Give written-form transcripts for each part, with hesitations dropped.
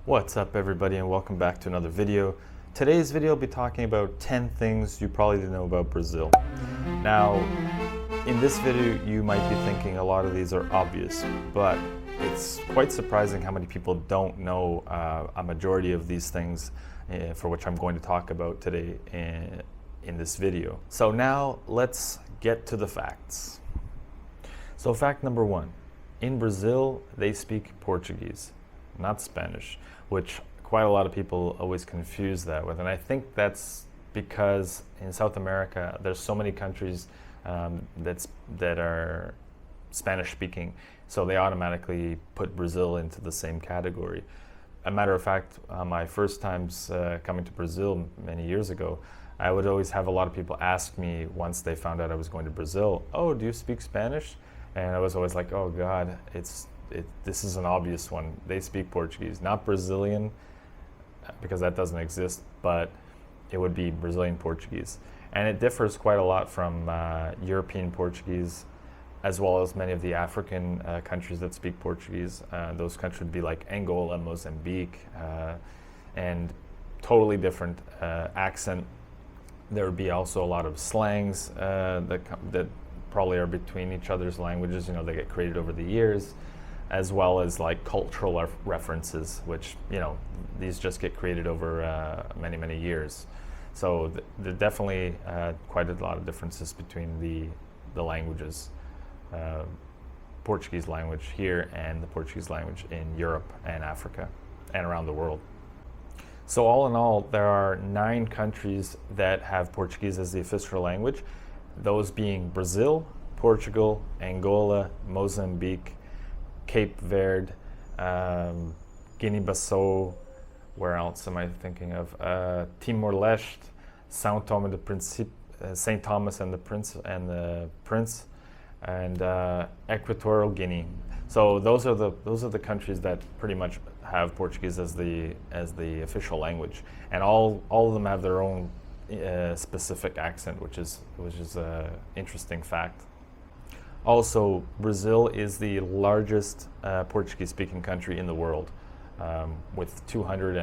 What's up everybody, and welcome back to another video. Today's video will be talking about 10 things you probably didn't know about Brazil. Now, in this video you might be thinking a lot of these are obvious, but it's quite surprising how many people don't know a majority of these things for which I'm going to talk about today in this video. So now let's get to the facts. So fact number one, in Brazil they speak Portuguese, not Spanish, which quite a lot of people always confuse that with. And I think that's because in South America, there's so many countries that are Spanish speaking, so they automatically put Brazil into the same category. A matter of fact, my first times coming to Brazil many years ago, I would always have a lot of people ask me once they found out I was going to Brazil, "Oh, do you speak Spanish?" And I was always like, "Oh God, this is an obvious one. They speak Portuguese, not Brazilian, because that doesn't exist, but it would be Brazilian Portuguese." And it differs quite a lot from European Portuguese, as well as many of the African countries that speak Portuguese. Those countries would be like Angola, Mozambique, and totally different accent. There would be also a lot of slangs that probably are between each other's languages. You know, they get created over the years, as well as like cultural references, which, you know, these just get created over many years. So there are definitely quite a lot of differences between the languages, Portuguese language here and the Portuguese language in Europe and Africa and around the world. So all in all, there are 9 countries that have Portuguese as the official language, those being Brazil, Portugal, Angola, Mozambique, Cape Verde, Guinea-Bissau, where else am I thinking of? Timor-Leste, São Tomé de Príncipe, St. Thomas and the Prince, and Equatorial Guinea. So those are the countries that pretty much have Portuguese as the official language, and all of them have their own specific accent, which is an interesting fact. Also, Brazil is the largest Portuguese-speaking country in the world, with 200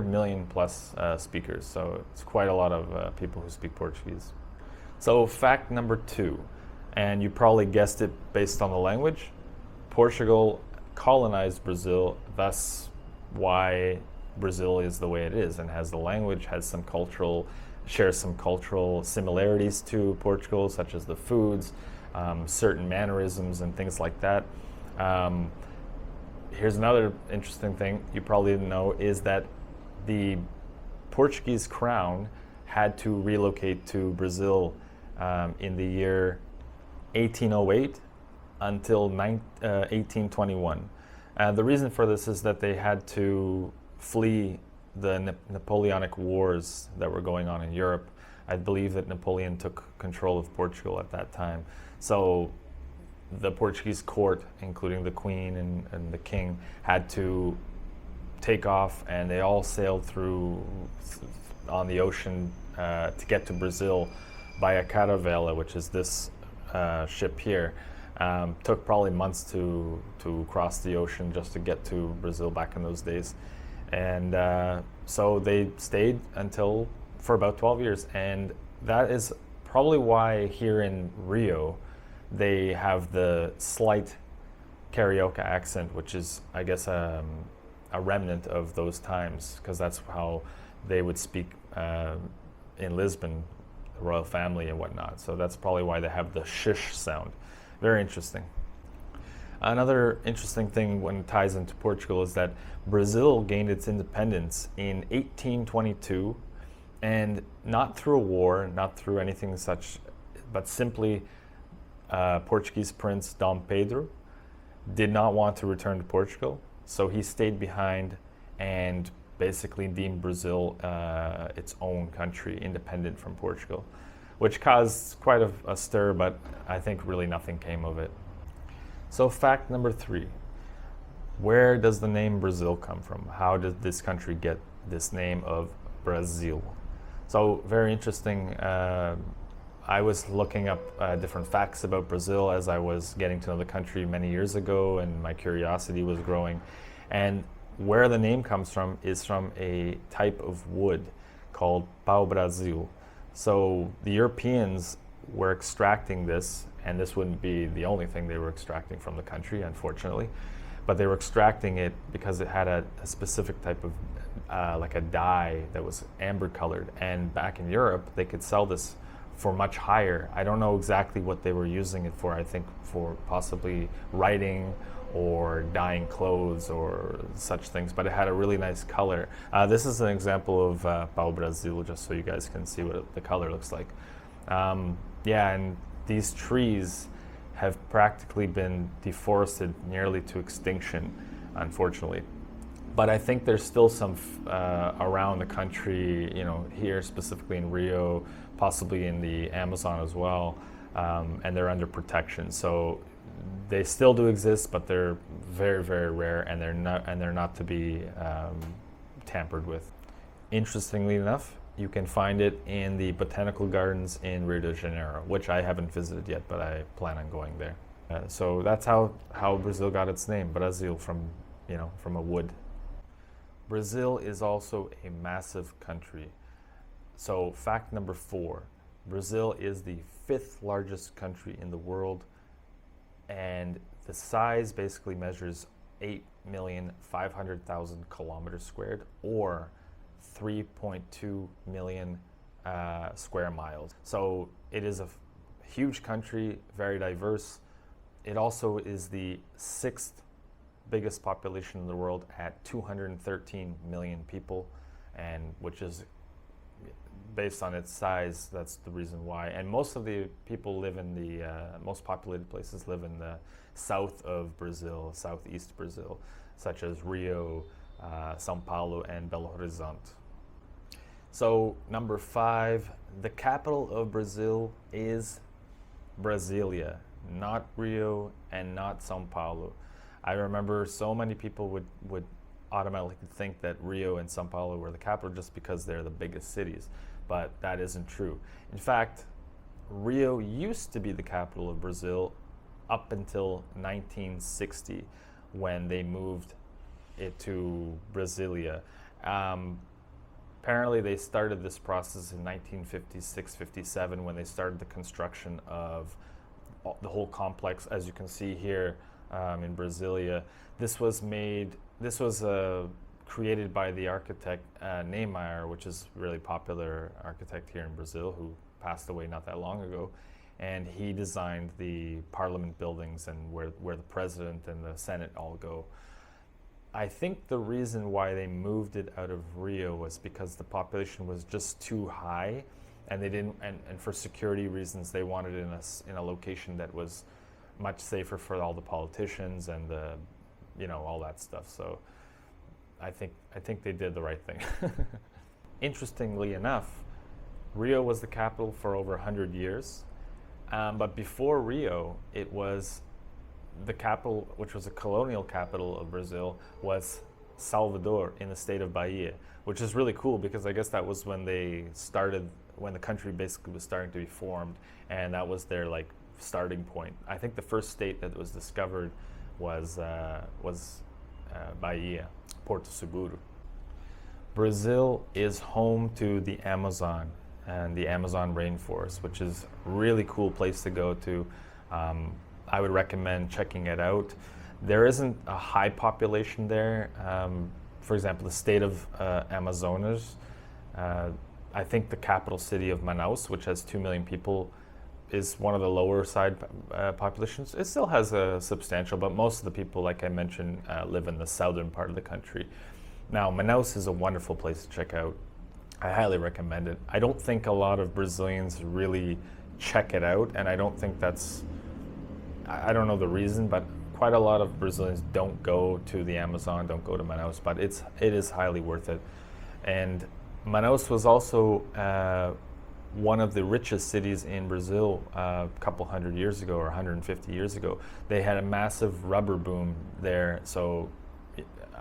million plus speakers. So it's quite a lot of people who speak Portuguese. So fact number 2, and you probably guessed it based on the language, Portugal colonized Brazil, thus why Brazil is the way it is and has the language, shares some cultural similarities to Portugal, such as the foods, certain mannerisms and things like that. Here's another interesting thing you probably didn't know, is that the Portuguese crown had to relocate to Brazil in the year 1808 until 1821. The reason for this is that they had to flee the Napoleonic Wars that were going on in Europe. I believe that Napoleon took control of Portugal at that time. So the Portuguese court, including the Queen and the King, had to take off, and they all sailed through on the ocean to get to Brazil by a caravela, which is this ship here. Took probably months to cross the ocean just to get to Brazil back in those days. And so they stayed for about 12 years. And that is probably why here in Rio, they have the slight Carioca accent, which is, I guess, a remnant of those times, because that's how they would speak in Lisbon, the royal family and whatnot. So that's probably why they have the shish sound. Very interesting. Another interesting thing when it ties into Portugal is that Brazil gained its independence in 1822, and not through a war, not through anything such, but simply Portuguese Prince Dom Pedro did not want to return to Portugal, so he stayed behind and basically deemed Brazil its own country, independent from Portugal, which caused quite a stir, but I think really nothing came of it. So fact number 3, where does the name Brazil come from? How did this country get this name of Brazil? So very interesting. I was looking up different facts about Brazil as I was getting to know the country many years ago, and my curiosity was growing. And where the name comes from is from a type of wood called pau-brasil. So the Europeans were extracting this, and this wouldn't be the only thing they were extracting from the country, unfortunately, but they were extracting it because it had a specific type of like a dye that was amber colored, and back in Europe they could sell this for much higher. I don't know exactly what they were using it for. I think for possibly writing or dyeing clothes or such things, but it had a really nice color. This is an example of pau-brasil, just so you guys can see what the color looks like. Yeah, and these trees have practically been deforested nearly to extinction, unfortunately. But I think there's still some around the country, you know, here specifically in Rio, possibly in the Amazon as well, and they're under protection. So they still do exist, but they're very, very rare, and they're not to be tampered with. Interestingly enough, you can find it in the botanical gardens in Rio de Janeiro, which I haven't visited yet, but I plan on going there. So that's how Brazil got its name, Brazil, from a wood. Brazil is also a massive country. So fact number 4, Brazil is the 5th largest country in the world, and the size basically measures 8,500,000 kilometers squared, or 3.2 million square miles. So it is a huge country, very diverse. It also is the 6th biggest population in the world at 213 million people, and which is, based on its size, that's the reason why. And most of the people live in the most populated places live in the south of Brazil, southeast Brazil, such as Rio, São Paulo, and Belo Horizonte. So number 5, the capital of Brazil is Brasilia, not Rio and not São Paulo. I remember so many people would automatically think that Rio and São Paulo were the capital just because they're the biggest cities, but that isn't true. In fact, Rio used to be the capital of Brazil up until 1960, when they moved it to Brasilia. Apparently they started this process in 1956-57 when they started the construction of the whole complex, as you can see here in Brasilia. This was created by the architect Niemeyer, which is a really popular architect here in Brazil, who passed away not that long ago. And he designed the parliament buildings and where the president and the Senate all go. I think the reason why they moved it out of Rio was because the population was just too high, and they didn't, and for security reasons, they wanted it in a location that was much safer for all the politicians and the, all that stuff. So I think they did the right thing. Interestingly enough, Rio was the capital for over 100 years, but before Rio, it was the capital, which was a colonial capital of Brazil, was Salvador in the state of Bahia, which is really cool because I guess that was when they started, when the country basically was starting to be formed, and that was their starting point. I think the first state that was discovered was Bahia, Porto Seguro. Brazil is home to the Amazon and the Amazon Rainforest, which is a really cool place to go to. I would recommend checking it out. There isn't a high population there. For example, the state of Amazonas, I think the capital city of Manaus, which has 2 million people, is one of the lower side populations. It still has a substantial, but most of the people, like I mentioned, live in the southern part of the country. Now, Manaus is a wonderful place to check out. I highly recommend it. I don't think a lot of Brazilians really check it out, and I don't think that's, I don't know the reason, but quite a lot of Brazilians don't go to the Amazon, don't go to Manaus, but it is highly worth it. And Manaus was also one of the richest cities in Brazil a couple hundred years ago, or 150 years ago. They had a massive rubber boom there, so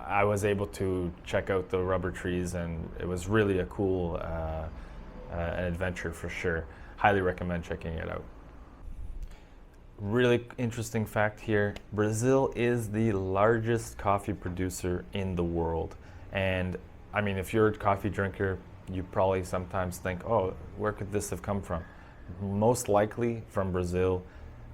I was able to check out the rubber trees, and it was really a cool an adventure for sure. Highly recommend checking it out. Really interesting fact here, Brazil is the largest coffee producer in the world. And I mean, if you're a coffee drinker, you probably sometimes think, oh, where could this have come from? Most likely from Brazil.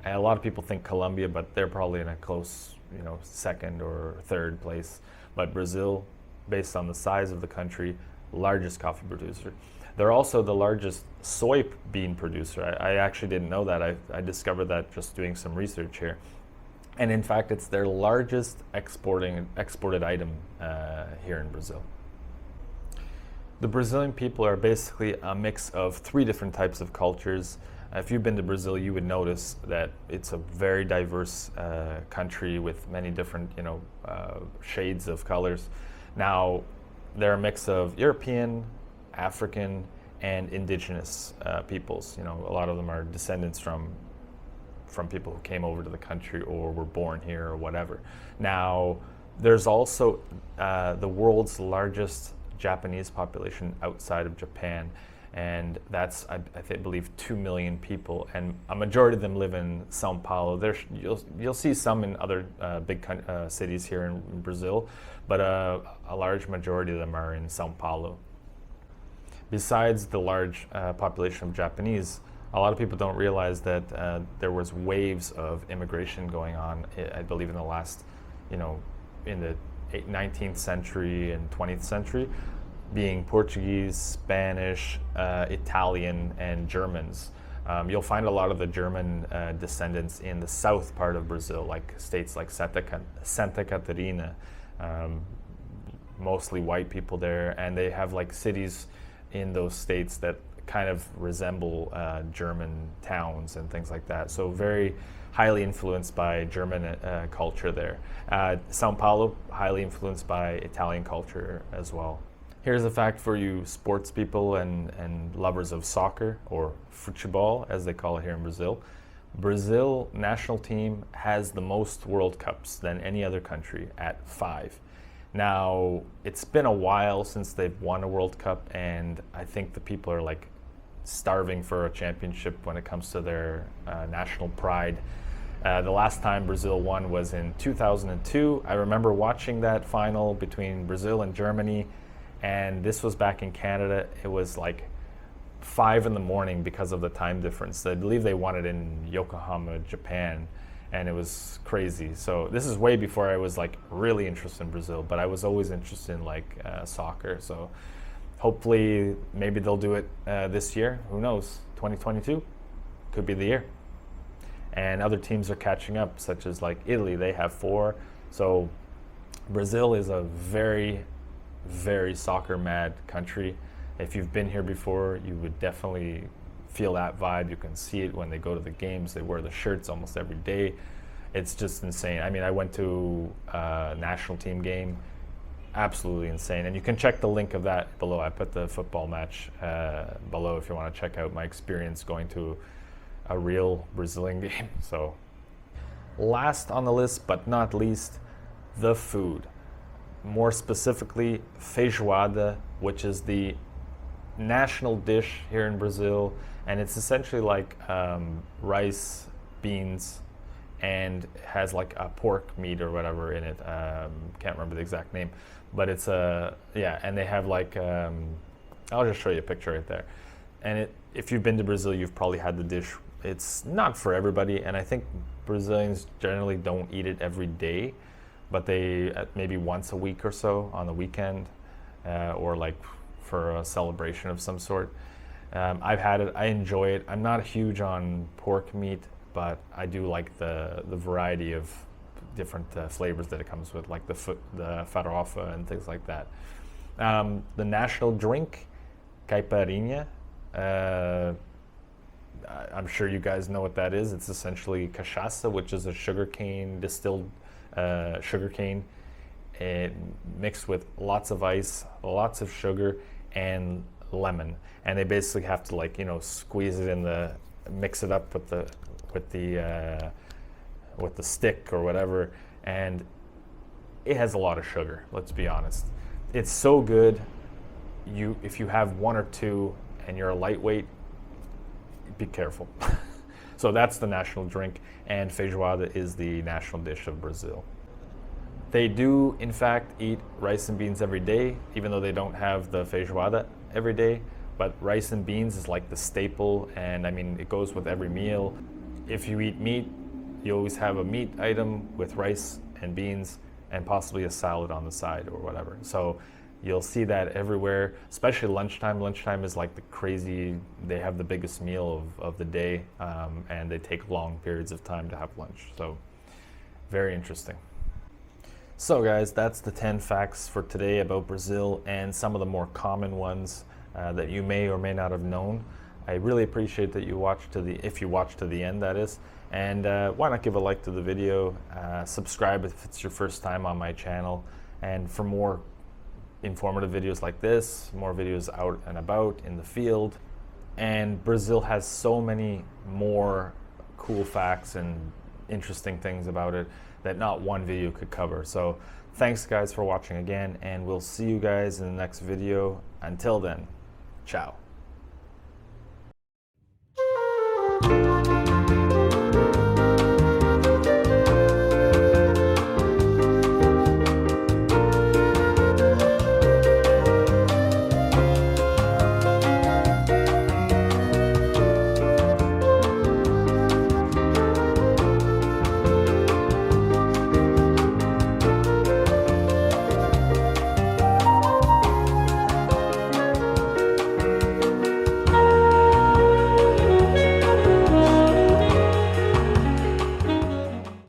And a lot of people think Colombia, but they're probably in a close, second or third place. But Brazil, based on the size of the country, largest coffee producer. They're also the largest soybean producer. I actually didn't know that. I discovered that just doing some research here. And in fact, it's their largest exported item here in Brazil. The Brazilian people are basically a mix of 3 different types of cultures. If you've been to Brazil, you would notice that it's a very diverse country with many different, shades of colors. Now, they're a mix of European, African, and indigenous peoples. A lot of them are descendants from people who came over to the country or were born here or whatever. Now, there's also the world's largest Japanese population outside of Japan, and that's I believe 2 million people, and a majority of them live in São Paulo. You'll see some in other big cities here in Brazil, but a large majority of them are in São Paulo. Besides the large population of Japanese, a lot of people don't realize that there was waves of immigration going on, I believe in the last, in the 19th century and 20th century, being Portuguese, Spanish, Italian, and Germans. You'll find a lot of the German descendants in the south part of Brazil, like states like Santa Catarina, mostly white people there, and they have like cities in those states that kind of resemble German towns and things like that. So very highly influenced by German culture there. São Paulo, highly influenced by Italian culture as well. Here's a fact for you sports people and lovers of soccer, or futebol as they call it here in Brazil. Brazil national team has the most World Cups than any other country at 5. Now, it's been a while since they've won a World Cup, and I think the people are like starving for a championship when it comes to their national pride. The last time Brazil won was in 2002. I remember watching that final between Brazil and Germany, and this was back in Canada. It was like 5 in the morning because of the time difference. I believe they won it in Yokohama, Japan, and it was crazy. So this is way before I was like really interested in Brazil, but I was always interested in like soccer. So hopefully maybe they'll do it this year. Who knows? 2022 could be the year. And other teams are catching up, such as like Italy. They have 4. So Brazil is a very, very soccer mad country. If you've been here before, you would definitely feel that vibe. You can see it when they go to the games. They wear the shirts almost every day. It's just insane. I mean, I went to a national team game. Absolutely insane. And you can check the link of that below. I put the football match below if you want to check out my experience going to a real Brazilian game. So last on the list, but not least, the food. More specifically, feijoada, which is the national dish here in Brazil, and it's essentially like rice, beans, and has like a pork meat or whatever in it. Can't remember the exact name, but it's and they have like I'll just show you a picture right there. And if you've been to Brazil, you've probably had the dish. It's not for everybody, and I think Brazilians generally don't eat it every day, but they maybe once a week or so on the weekend, or like for a celebration of some sort. I've had it. I enjoy it. I'm not huge on pork meat, but I do like the variety of different flavors that it comes with, like the farofa and things like that. The national drink, caipirinha. I'm sure you guys know what that is. It's essentially cachaça, which is a distilled sugarcane, mixed with lots of ice, lots of sugar, and lemon. And they basically have to squeeze it mix it up with the stick or whatever, and it has a lot of sugar. Let's be honest. It's so good. If you have 1 or 2 and you're a lightweight, be careful. So that's the national drink, and feijoada is the national dish of Brazil. They do, in fact, eat rice and beans every day, even though they don't have the feijoada every day. But rice and beans is like the staple, and I mean, it goes with every meal. If you eat meat, you always have a meat item with rice and beans and possibly a salad on the side or whatever. So you'll see that everywhere, especially lunchtime. Lunchtime is like the crazy, they have the biggest meal of the day, and they take long periods of time to have lunch. So very interesting. So guys, that's the 10 facts for today about Brazil and some of the more common ones that you may or may not have known. I really appreciate that you watched if you watched to the end, that is. And why not give a like to the video, subscribe if it's your first time on my channel, and for more informative videos like this, more videos out and about in the field. And Brazil has so many more cool facts and interesting things about it that not one video could cover. So thanks guys for watching again, and we'll see you guys in the next video. Until then, ciao.